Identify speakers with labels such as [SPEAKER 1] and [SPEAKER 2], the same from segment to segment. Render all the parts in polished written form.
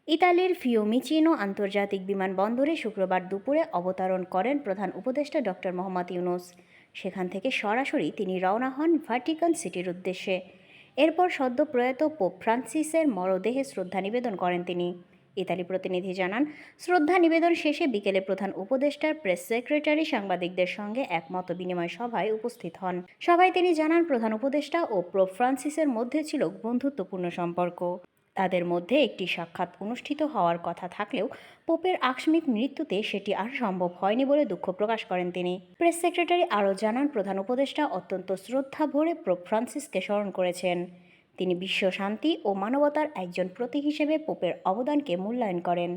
[SPEAKER 1] ইতালির ফিউমিচিনো আন্তর্জাতিক বিমানবন্দরে শুক্রবার দুপুরে অবতরণ করেন প্রধান উপদেষ্টা ডক্টর মোহাম্মদ ইউনূস। সেখান থেকে সরাসরি তিনি রওনা হন ভ্যাটিকান সিটির উদ্দেশ্যে। এরপর সদ্য প্রয়াত পোপ ফ্রান্সিসের মরদেহে শ্রদ্ধা নিবেদন করেন তিনি। ইতালি প্রতিনিধি জানান, শ্রদ্ধা নিবেদন শেষে বিকেলে প্রধান উপদেষ্টার প্রেস সেক্রেটারি সাংবাদিকদের সঙ্গে এক মত বিনিময় সভায় উপস্থিত হন। সভায় তিনি জানান, প্রধান উপদেষ্টা ও পোপ ফ্রান্সিসের মধ্যে ছিল বন্ধুত্বপূর্ণ সম্পর্ক। তাদের মধ্যে একটি সাক্ষাৎ অনুষ্ঠিত হওয়ার কথা থাকলেও পোপের আকস্মিক মৃত্যুতে সেটি আর সম্ভব হয়নি বলে দুঃখ প্রকাশ করেন তিনি। প্রেস সেক্রেটারি আরও জানান, প্রধান উপদেষ্টা অত্যন্ত শ্রদ্ধা ভরে পোপ ফ্রান্সিসকে স্মরণ করেছেন। তিনি বিশ্ব শান্তি ও মানবতার একজন প্রতীক হিসেবে পোপের অবদানকে মূল্যায়ন করেন।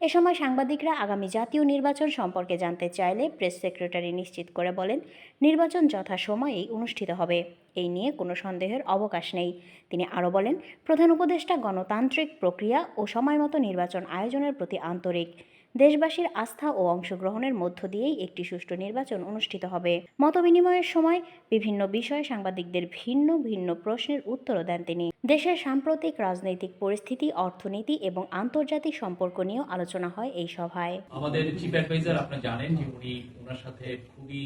[SPEAKER 1] এ সময় সাংবাদিকরা আগামী জাতীয় নির্বাচন সম্পর্কে জানতে চাইলে প্রেস সেক্রেটারি নিশ্চিত করে বলেন, নির্বাচন যথাসময়েই অনুষ্ঠিত হবে, এই নিয়ে কোনো সন্দেহের অবকাশ নেই। তিনি আরও বলেন, প্রধান উপদেষ্টা গণতান্ত্রিক প্রক্রিয়া ও সময়মতো নির্বাচন আয়োজনের প্রতি আন্তরিক। দেশবাসীর আস্থা ও অংশগ্রহণের মধ্য দিয়েই একটি সুষ্ঠু নির্বাচন অনুষ্ঠিত হবে। মতবিনিময়ের সময় বিভিন্ন বিষয়ে সাংবাদিকদের ভিন্ন ভিন্ন প্রশ্নের উত্তরও দেন তিনি। দেশের সাম্প্রতিক রাজনৈতিক পরিস্থিতি, অর্থনীতি এবং আন্তর্জাতিক সম্পর্ক নিয়েও আলোচনা হয় এই সভায়।
[SPEAKER 2] আমাদের চিফ অ্যাডভাইজার আপনারা জানেন যে ওনার সাথে খুবই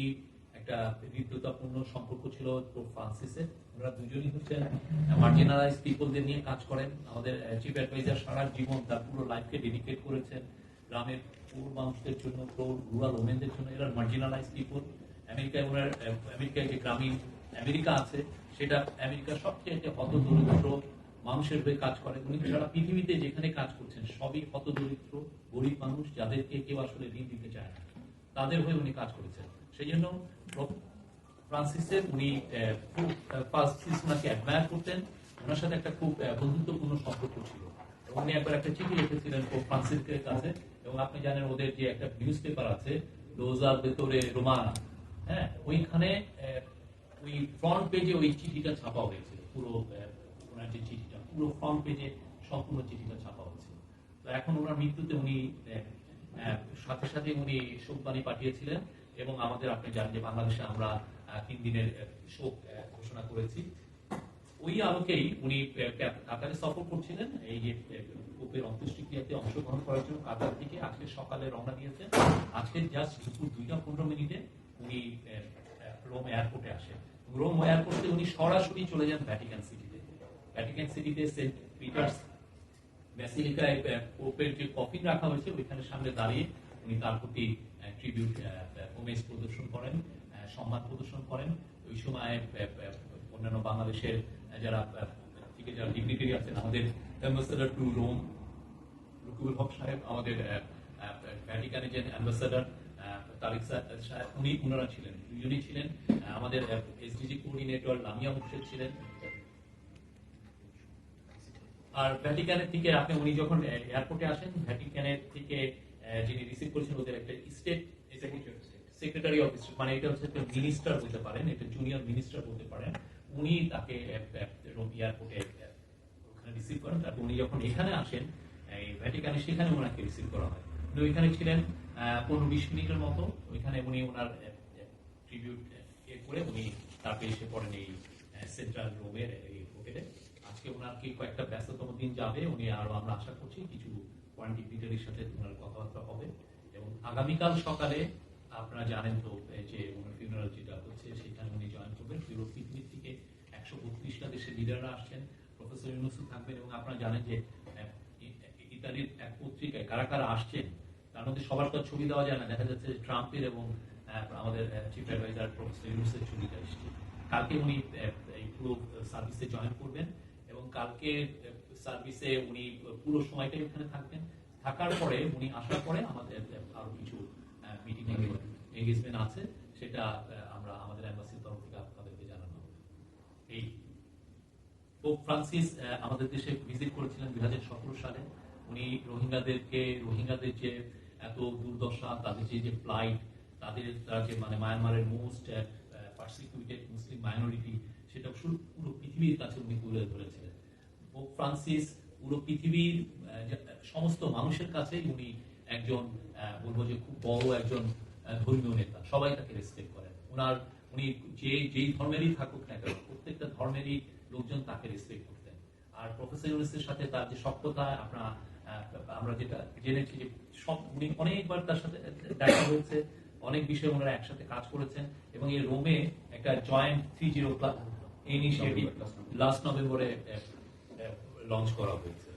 [SPEAKER 2] একটা হৃদ্যতাপূর্ণ সম্পর্ক ছিল পোপ ফ্রান্সিসের। ওনারা দুজনই হচ্ছেন মার্জিনালাইজ পিপলদের নিয়ে কাজ করেন। আমাদের চিফ অ্যাডভাইজার সারা জীবন তার পুরো লাইফকে ডেডিকেট করেছেন গ্রামের পুরো মানুষদের জন্য, রুরাল ওমেনদের জন্য। এরা মার্জিনালাইজ পিপল। আমেরিকায় যে গ্রামীণ আমেরিকা আছে, সেটা আমেরিকার সবচেয়ে হতদরিদ্র মানুষের হয়ে কাজ করেন উনি। সারা পৃথিবীতে যেখানে কাজ করছেন সবই হতদরিদ্র গরিব মানুষ, যাদেরকে কেউ আসলে ঋণ দিতে চায় না, তাদের হয়ে উনি কাজ করেছেন। সেই জন্য ফ্রান্সিসের উনি ফ্রান্সিস ওনাকে অ্যাডমায়ার করতেন। ওনার সাথে একটা খুব বন্ধুত্বপূর্ণ সম্পর্ক ছিল। উনি একবার একটা চিঠি লিখেছিলেন পোপ ফ্রান্সিসের কাছে, এবং আপনি জানেন ওদের যে একটা নিউজ পেপার আছে রোজার ভেতরে রোমানা, হ্যাঁ, ওইখানে ওই ফ্রন্ট পেজে ওই চিঠিটা ছাপা হয়েছিল। পুরো ওনার যে চিঠিটা পুরো ফ্রন্ট পেজে সম্পূর্ণ চিঠিটা ছাপা হয়েছিল। তো এখন ওনার মৃত্যুতে উনি সাথে সাথে উনি শোকবাণী পাঠিয়েছিলেন, এবং আমাদের আপনি জানেন যে বাংলাদেশে আমরা 3 দিনের শোক ঘোষণা করেছি। ওই আলোকেই উনি কাতারে সফর করছিলেন এই যে পোপের অন্ত্যেষ্টিক্রিয়াতে অংশগ্রহণ করার জন্য কাতার থেকে আজকে সকালে রওনা দিয়েছেন। আজকে জাস্ট দুপুর 2:15 উনি রোম এয়ারপোর্টে আসেন। রোম এয়ারপোর্টে উনি সরাসরি চলে যান ভ্যাটিকান সিটিতে। ভ্যাটিকান সিটিতে সেন্ট পিটার্স ব্যাসিলিকায় পোপের যে কফিন রাখা হয়েছে ওইখানে সামনে দাঁড়িয়ে উনি তার প্রতি ট্রিবিউট হোমেজ প্রদর্শন করেন, সম্মান প্রদর্শন করেন। ওই সময় অন্যান্য বাংলাদেশের যারা ডিগনিটারি আছেন, আমাদের অ্যাম্বাসেডর টু রোম রকিবুল হক সাহেব, আমাদের ভ্যাটিকানের যে অ্যাম্বাসেডর তারিক সাহেব, উনারা ছিলেন, দুজনই ছিলেন। আমাদের এসডিজি কোঅর্ডিনেটর লামিয়া মুর্শেদ ছিলেন। আর ভ্যাটিকানের থেকে উনি যখন এয়ারপোর্টে আসেন, ভ্যাটিকানের থেকে যিনি রিসিভ করেছেন ওদের একটা স্টেট সেক্রেটারি অফ স্টেট, মানে এটা হচ্ছে মিনিস্টার বলতে পারেন, এটা জুনিয়র মিনিস্টার বলতে পারেন, উনি তাকে রোম এয়ারপোর্টে ওখানে রিসিভ করেন। তারপর উনি যখন এখানে আসেন এই ভ্যাটিকানে, সেখানে ওনাকে রিসিভ করা হয়। উনি ওইখানে ছিলেন 15-20 মিনিটের মতো। ওইখানে উনি ওনার ট্রিবিউট করে উনি তারপরে এসে পড়েন এই সেন্ট্রাল রোমের এই হোটেলে। আজকে ওনার কি কয়েকটা ব্যস্ততম দিন যাবে, উনি আরো আমরা আশা করছি কিছু পয়েন্ট ডিগনিটারির সাথে ওনার কথাবার্তা হবে। এবং আগামীকাল সকালে আপনারা জানেন তো যে ওনার ফিউনারাল যেটা হচ্ছে সেখানে উনি জয়েন করবেন। পুরো পৃথিবী থেকে 132টা দেশের লিডাররা আসছেন, প্রফেসর ইউনূস থাকবেন। এবং আপনারা জানেন যে ইতালির এক পত্রিকায় কারা কারা আসছেন তার মধ্যে সবার তো ছবি দেওয়া যায় না, দেখা যাচ্ছে যে ট্রাম্পের এবং আমাদের চিফ অ্যাডভাইজার প্রফেসর ইউনূসের ছবিটা এসছে। কালকে উনি এই পুরো সার্ভিসে জয়েন করবেন, এবং কালকে সার্ভিসে উনি পুরো সময়টাই ওখানে থাকবেন। থাকার পরে উনি আসার পরে আমাদের আরো কিছু মিটিং এঙ্গেজমেন্ট আছে, সেটা আমরা আমাদের এম্বাসির তরফ থেকে আপনাদেরকে জানানো হবে। এই পোপ ফ্রান্সিস আমাদের দেশে ভিজিট করেছিলেন 2017 সালে। উনি রোহিঙ্গাদের যে এত দুর্দশা, তাদের যে ফ্লাইট, তারা যে মানে মায়ানমারের মোস্ট পারসিকিউটেড মুসলিম মাইনরিটি, সেটা পুরো পৃথিবীর কাছে উনি তুলে ধরেছিলেন। পোপ ফ্রান্সিস পুরো পৃথিবীর সমস্ত মানুষের কাছে উনি একজন বলবো যে খুব বড় একজন ধর্মীয় নেতা। সবাই তাকে রেসপেক্ট করেন। উনি যেই ধর্মেরই থাকুক না কেন, প্রত্যেকটা ধর্মেরই লোকজন তাকে রেসপেক্ট করতেন। আর প্রফেসর ইউনূসের সাথে তার যে সখ্যতা, আপনারা আমরা যেটা জেনেছি যে সব উনি অনেকবার তার সাথে দেখা হয়েছে, অনেক বিষয়ে ওনারা একসাথে কাজ করেছেন এবং এই রোমে একটা জয়েন্ট 30 ইনিশিয়েটিভ লাস্ট নভেম্বরে লঞ্চ করা হয়েছে।